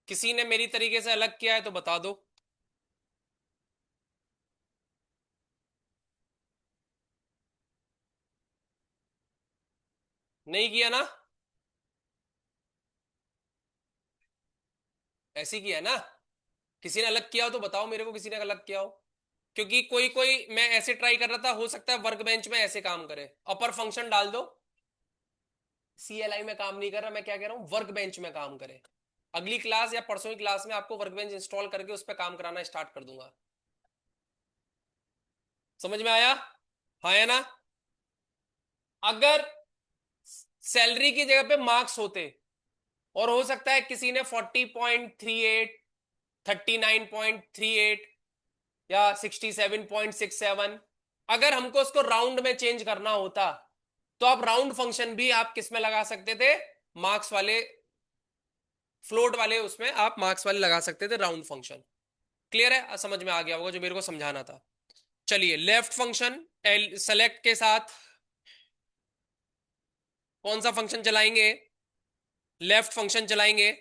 किसी ने मेरी तरीके से अलग किया है तो बता दो। नहीं किया ना? ऐसे ही किया है ना? किसी ने अलग किया हो तो बताओ मेरे को, किसी ने अलग किया हो। क्योंकि कोई कोई मैं ऐसे ट्राई कर रहा था, हो सकता है वर्क बेंच में ऐसे काम करे। अपर फंक्शन डाल दो। सीएलआई में काम नहीं कर रहा, मैं क्या कह रहा हूँ, वर्क बेंच में काम करे। अगली क्लास या परसों की क्लास में आपको वर्क बेंच इंस्टॉल करके उस पर काम कराना स्टार्ट कर दूंगा। समझ में आया? हाँ या ना? अगर सैलरी की जगह पे मार्क्स होते, और हो सकता है किसी ने 40.38, 39.38 या 67.67, अगर हमको उसको राउंड में चेंज करना होता तो आप राउंड फंक्शन भी आप किस में लगा सकते थे? मार्क्स वाले, फ्लोट वाले उसमें आप मार्क्स वाले लगा सकते थे राउंड फंक्शन। क्लियर है? समझ में आ गया होगा जो मेरे को समझाना था। चलिए लेफ्ट फंक्शन सेलेक्ट के साथ कौन सा फंक्शन चलाएंगे? लेफ्ट फंक्शन चलाएंगे।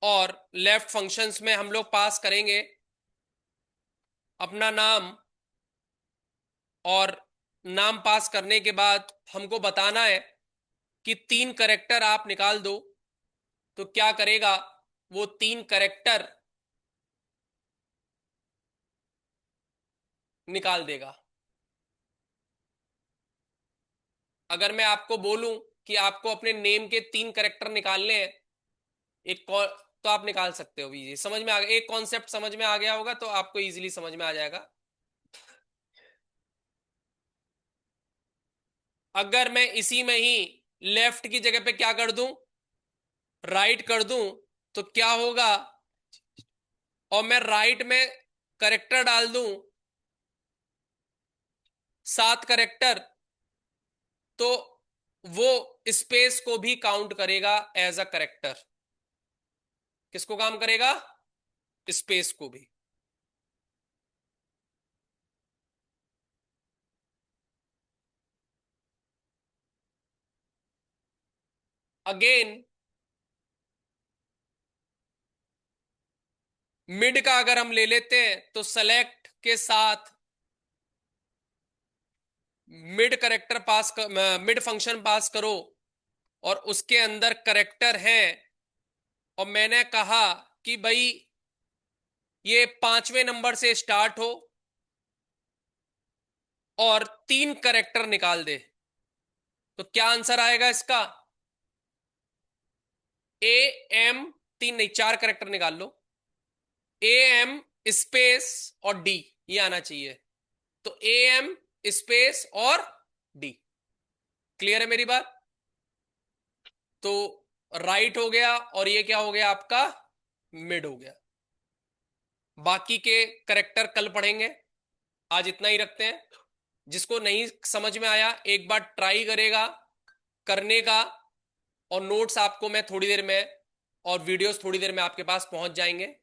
और लेफ्ट फंक्शंस में हम लोग पास करेंगे अपना नाम, और नाम पास करने के बाद हमको बताना है कि 3 करेक्टर आप निकाल दो। तो क्या करेगा? वो 3 करेक्टर निकाल देगा। अगर मैं आपको बोलूं कि आपको अपने नेम के 3 करेक्टर निकालने हैं, तो आप निकाल सकते हो। ये समझ में आ गया? एक कॉन्सेप्ट समझ में आ गया होगा तो आपको इजीली समझ में आ जाएगा। अगर मैं इसी में ही लेफ्ट की जगह पे क्या कर दूं, राइट कर दूं, तो क्या होगा? और मैं राइट में करेक्टर डाल दूं 7 करेक्टर, तो वो स्पेस को भी काउंट करेगा एज अ करेक्टर। किसको काम करेगा? स्पेस को भी। अगेन मिड का अगर हम ले लेते हैं तो सेलेक्ट के साथ मिड करेक्टर पास कर, मिड फंक्शन पास करो, और उसके अंदर करेक्टर है, और मैंने कहा कि भाई ये 5वें नंबर से स्टार्ट हो और 3 करेक्टर निकाल दे, तो क्या आंसर आएगा इसका? ए एम, 3 नहीं 4 करेक्टर निकाल लो, ए एम स्पेस और डी, ये आना चाहिए। तो ए एम स्पेस और डी। क्लियर है मेरी बात? तो राइट हो गया, और ये क्या हो गया आपका? मिड हो गया। बाकी के करेक्टर कल पढ़ेंगे, आज इतना ही रखते हैं। जिसको नहीं समझ में आया एक बार ट्राई करेगा करने का, और नोट्स आपको मैं थोड़ी देर में, और वीडियोस थोड़ी देर में आपके पास पहुंच जाएंगे।